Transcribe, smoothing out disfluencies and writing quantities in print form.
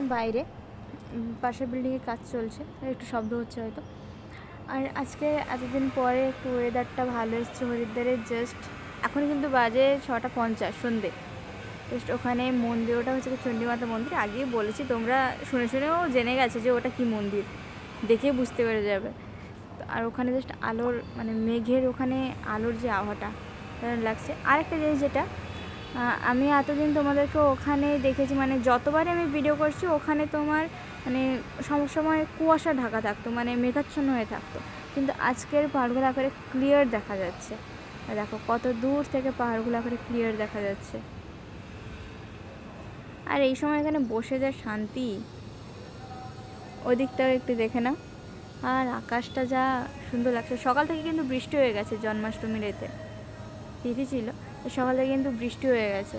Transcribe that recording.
বাইরে পাশের বিল্ডিংয়ে কাজ চলছে, একটু শব্দ হচ্ছে হয়তো। আর আজকে এতদিন পরে একটু ওয়েদারটা ভালো এসছে হরিদ্বারের। জাস্ট এখন কিন্তু বাজে 6:50 সন্ধ্যে। জাস্ট ওখানে মন্দির, ওটা হচ্ছে চণ্ডীমাতা মন্দির। আগেই বলেছি, তোমরা শুনেও জেনে গেছে যে ওটা কি মন্দির, দেখে বুঝতে পেরে যাবে। আর ওখানে জাস্ট আলোর মানে মেঘের ওখানে আলোর যে আবহাওয়াটা লাগছে। আরেকটা জিনিস যেটা আমি এতদিন তোমাদেরকে ওখানে দেখেছি, মানে যতবারই আমি ভিডিও করছি ওখানে তোমার মানে সবসময় কুয়াশা ঢাকা থাকতো, মানে মেঘাচ্ছন্ন হয়ে থাকতো। কিন্তু আজকের পাহাড়গুলো করে ক্লিয়ার দেখা যাচ্ছে। দেখো কত দূর থেকে পাহাড়গুলো করে ক্লিয়ার দেখা যাচ্ছে। আর এই সময় এখানে বসে যা শান্তি, ওদিকটাও একটু দেখে নাও। আর আকাশটা যা সুন্দর লাগছে। সকাল থেকে কিন্তু বৃষ্টি হয়ে গেছে, জন্মাষ্টমীর এতে তিথি ছিল, সকাল থেকে কিন্তু বৃষ্টি হয়ে গেছে।